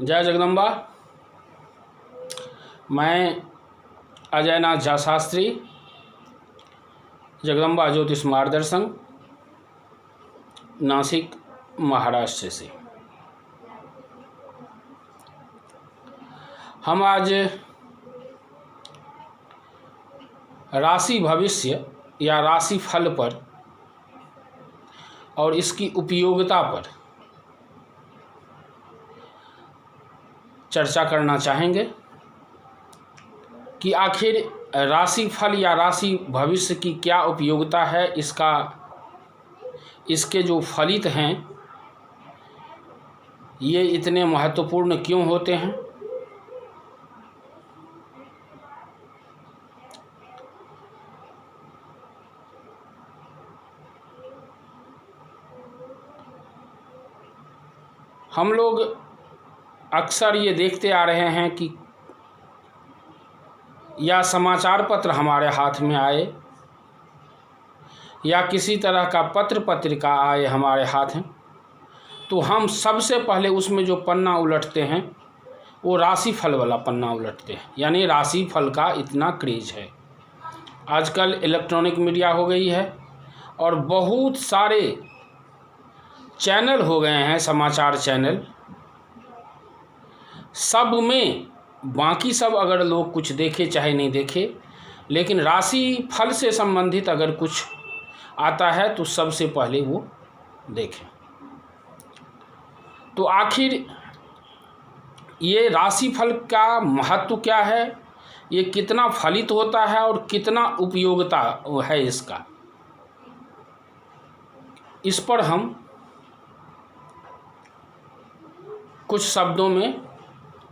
जय जगदम्बा। मैं अजय नाथ झा शास्त्री, जगदम्बा ज्योतिष मार्गदर्शन, नासिक, महाराष्ट्र से। हम आज राशि भविष्य या राशि फल पर और इसकी उपयोगिता पर चर्चा करना चाहेंगे कि आखिर राशि फल या राशि भविष्य की क्या उपयोगिता है, इसके जो फलित हैं ये इतने महत्वपूर्ण क्यों होते हैं। हम लोग अक्सर ये देखते आ रहे हैं कि या समाचार पत्र हमारे हाथ में आए या किसी तरह का पत्र पत्रिका आए हमारे हाथ में, तो हम सबसे पहले उसमें जो पन्ना उलटते हैं वो राशि फल वाला पन्ना उलटते हैं। यानी राशि फल का इतना क्रेज है। आजकल इलेक्ट्रॉनिक मीडिया हो गई है और बहुत सारे चैनल हो गए हैं, समाचार चैनल। सब में बाकी सब अगर लोग कुछ देखे चाहे नहीं देखे, लेकिन राशि फल से संबंधित अगर कुछ आता है तो सबसे पहले वो देखें। तो आखिर ये राशि फल का महत्व क्या है, ये कितना फलित होता है और कितना उपयोगिता है इसका, इस पर हम कुछ शब्दों में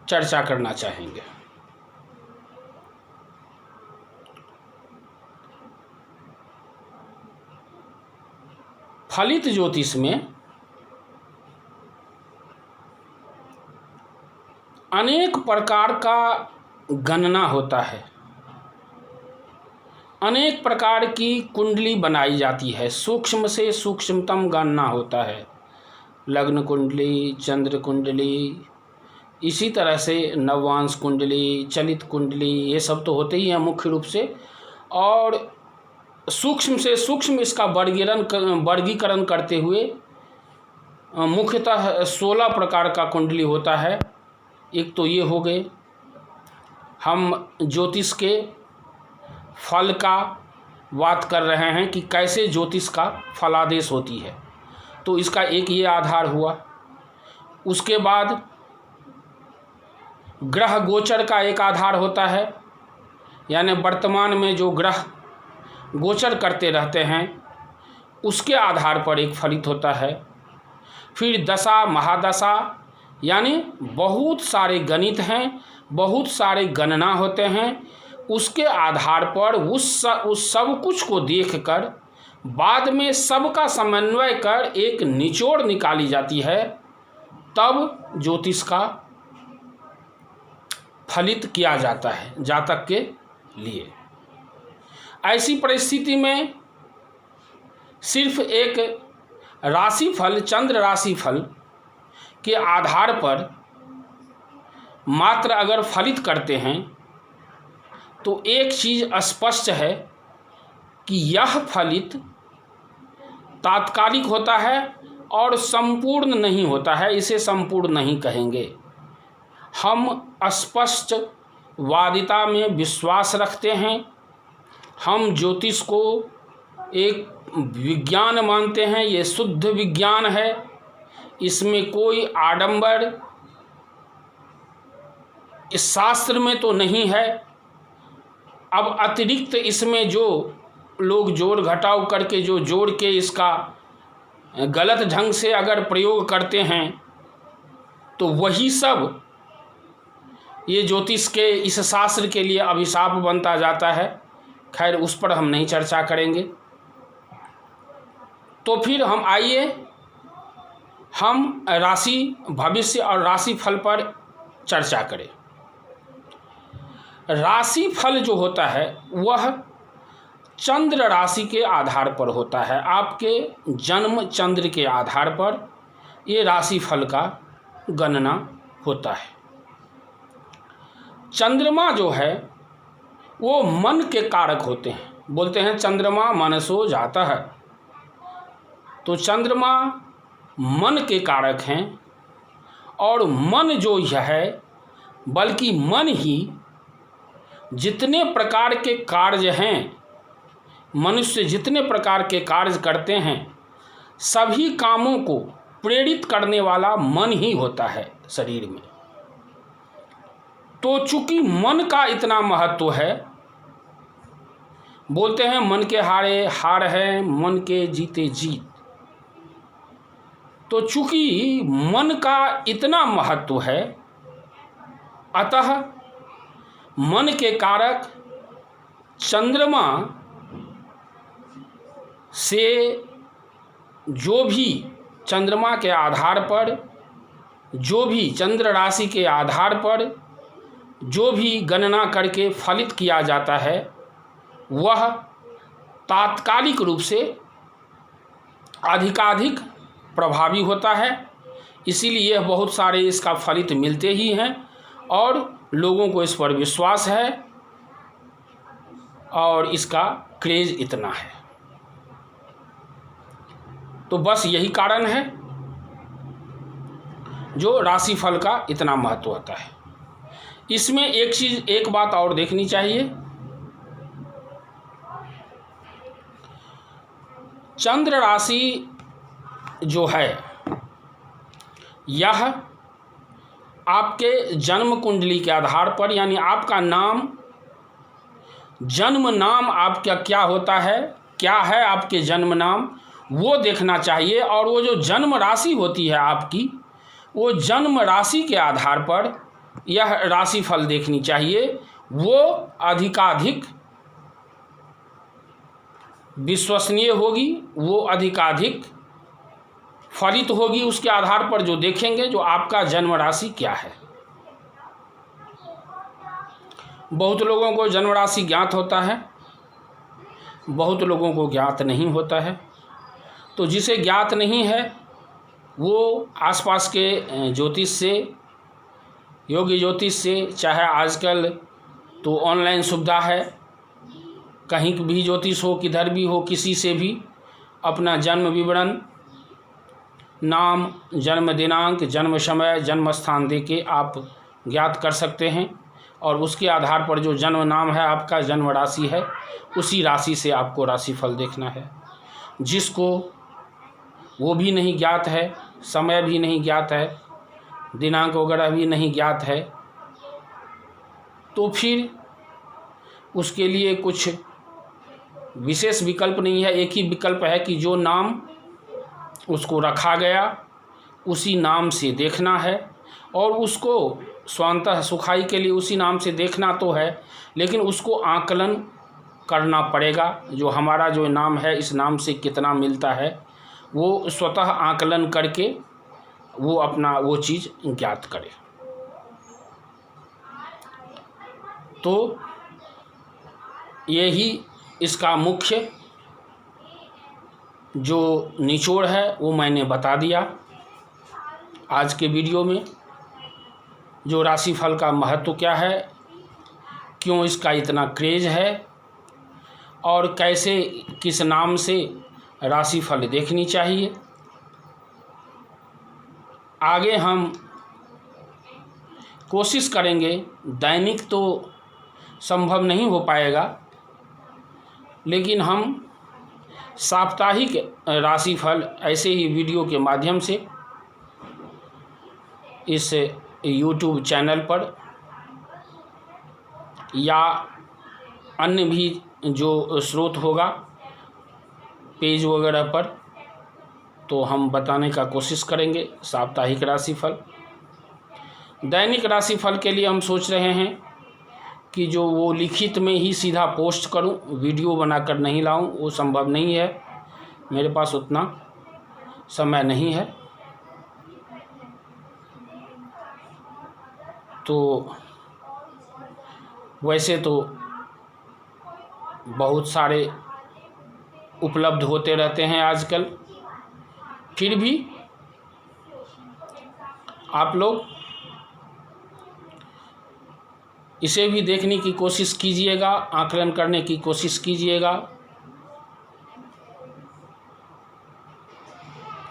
चर्चा करना चाहेंगे। फलित ज्योतिष में अनेक प्रकार का गणना होता है, अनेक प्रकार की कुंडली बनाई जाती है, सूक्ष्म से सूक्ष्मतम गणना होता है। लग्न कुंडली, चंद्र कुंडली, इसी तरह से नवांश कुंडली, चलित कुंडली, ये सब तो होते ही हैं मुख्य रूप से। और सूक्ष्म से सूक्ष्म इसका वर्गीकरण करते हुए मुख्यतः 16 प्रकार का कुंडली होता है। एक तो ये हो गए, हम ज्योतिष के फल का बात कर रहे हैं कि कैसे ज्योतिष का फलादेश होती है, तो इसका एक ये आधार हुआ। उसके बाद ग्रह गोचर का एक आधार होता है, यानी वर्तमान में जो ग्रह गोचर करते रहते हैं उसके आधार पर एक फलित होता है। फिर दशा महादशा, यानी बहुत सारे गणित हैं, बहुत सारे गणना होते हैं, उसके आधार पर उस सब कुछ को देखकर बाद में सबका समन्वय कर एक निचोड़ निकाली जाती है, तब ज्योतिष का फलित किया जाता है जातक के लिए। ऐसी परिस्थिति में सिर्फ एक राशिफल, चंद्र राशिफल के आधार पर मात्र अगर फलित करते हैं तो एक चीज़ स्पष्ट है कि यह फलित तात्कालिक होता है और संपूर्ण नहीं होता है। इसे संपूर्ण नहीं कहेंगे। हम स्पष्ट वादिता में विश्वास रखते हैं। हम ज्योतिष को एक विज्ञान मानते हैं, ये शुद्ध विज्ञान है, इसमें कोई आडंबर इस शास्त्र में तो नहीं है। अब अतिरिक्त इसमें जो लोग जोड़ घटाव करके जो जोड़ के इसका गलत ढंग से अगर प्रयोग करते हैं तो वही सब ये ज्योतिष के इस शास्त्र के लिए अभिशाप बनता जाता है। खैर, उस पर हम नहीं चर्चा करेंगे। तो फिर हम आइए हम राशि भविष्य और राशि फल पर चर्चा करें। राशि फल जो होता है वह चंद्र राशि के आधार पर होता है। आपके जन्म चंद्र के आधार पर ये राशि फल का गणना होता है। चंद्रमा जो है वो मन के कारक होते हैं। बोलते हैं चंद्रमा मनसो जाता है, तो चंद्रमा मन के कारक हैं। और मन जो यह है, बल्कि मन ही जितने प्रकार के कार्य हैं, मनुष्य जितने प्रकार के कार्य करते हैं, सभी कामों को प्रेरित करने वाला मन ही होता है शरीर में। तो चूंकि मन का इतना महत्व है, बोलते हैं मन के हारे हार है, मन के जीते जीत। तो चूंकि मन का इतना महत्व है, अतः मन के कारक चंद्रमा से जो भी चंद्रमा के आधार पर, जो भी चंद्र राशि के आधार पर जो भी गणना करके फलित किया जाता है, वह तात्कालिक रूप से अधिकाधिक प्रभावी होता है। इसीलिए बहुत सारे इसका फलित मिलते ही हैं और लोगों को इस पर विश्वास है और इसका क्रेज इतना है। तो बस यही कारण है जो राशिफल का इतना महत्व होता है। इसमें एक बात और देखनी चाहिए। चंद्र राशि जो है, यह आपके जन्म कुंडली के आधार पर, यानी आपका नाम, जन्म नाम आपका क्या होता है, क्या है आपके जन्म नाम, वो देखना चाहिए। और वो जो जन्म राशि होती है आपकी, वो जन्म राशि के आधार पर यह राशिफल देखनी चाहिए। वो अधिकाधिक विश्वसनीय होगी, वो अधिकाधिक फलित होगी उसके आधार पर जो देखेंगे जो आपका जन्म राशि क्या है। बहुत लोगों को जन्म राशि ज्ञात होता है, बहुत लोगों को ज्ञात नहीं होता है। तो जिसे ज्ञात नहीं है वो आसपास के ज्योतिष से, योगी ज्योतिष से, चाहे आजकल तो ऑनलाइन सुविधा है, कहीं भी ज्योतिष हो, किधर भी हो, किसी से भी अपना जन्म विवरण, नाम, जन्म दिनांक, जन्म समय, जन्म स्थान देके आप ज्ञात कर सकते हैं। और उसके आधार पर जो जन्म नाम है आपका, जन्म राशि है, उसी राशि से आपको राशिफल देखना है। जिसको वो भी नहीं ज्ञात है, समय भी नहीं ज्ञात है, दिनांक वगैरह भी नहीं ज्ञात है, तो फिर उसके लिए कुछ विशेष विकल्प नहीं है। एक ही विकल्प है कि जो नाम उसको रखा गया उसी नाम से देखना है। और उसको स्वांतः सुखाई के लिए उसी नाम से देखना तो है, लेकिन उसको आकलन करना पड़ेगा। जो हमारा जो नाम है, इस नाम से कितना मिलता है, वो स्वतः आकलन करके वो अपना वो चीज़ ज्ञात करे। तो यही इसका मुख्य जो निचोड़ है वो मैंने बता दिया आज के वीडियो में। जो राशिफल का महत्व क्या है, क्यों इसका इतना क्रेज है, और कैसे किस नाम से राशिफल देखनी चाहिए। आगे हम कोशिश करेंगे, दैनिक तो संभव नहीं हो पाएगा, लेकिन हम साप्ताहिक राशिफल ऐसे ही वीडियो के माध्यम से इस YouTube चैनल पर या अन्य भी जो स्रोत होगा पेज वगैरह पर, तो हम बताने का कोशिश करेंगे साप्ताहिक राशिफल। दैनिक राशिफल के लिए हम सोच रहे हैं कि जो वो लिखित में ही सीधा पोस्ट करूं, वीडियो बनाकर नहीं लाऊं, वो संभव नहीं है, मेरे पास उतना समय नहीं है। तो वैसे तो बहुत सारे उपलब्ध होते रहते हैं आजकल, फिर भी आप लोग इसे भी देखने की कोशिश कीजिएगा, आकलन करने की कोशिश कीजिएगा।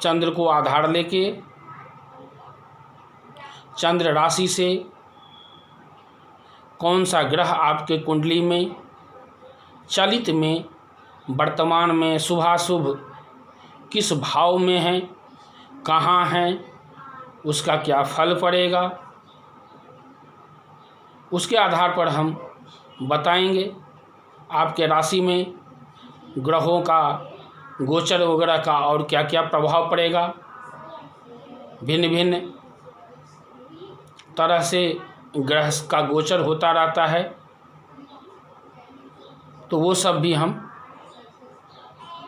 चंद्र को आधार लेके चंद्र राशि से कौन सा ग्रह आपके कुंडली में चलित में वर्तमान में शुभाशुभ किस भाव में है, कहाँ है, उसका क्या फल पड़ेगा, उसके आधार पर हम बताएंगे आपके राशि में ग्रहों का गोचर वगैरह का और क्या क्या प्रभाव पड़ेगा। भिन्न भिन्न तरह से ग्रह का गोचर होता रहता है, तो वो सब भी हम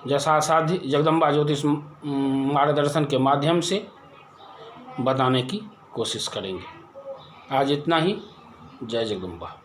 यथासाध्य जगदम्बा ज्योतिष मार्गदर्शन के माध्यम से बताने की कोशिश करेंगे। आज इतना ही। जय जगदम्बा।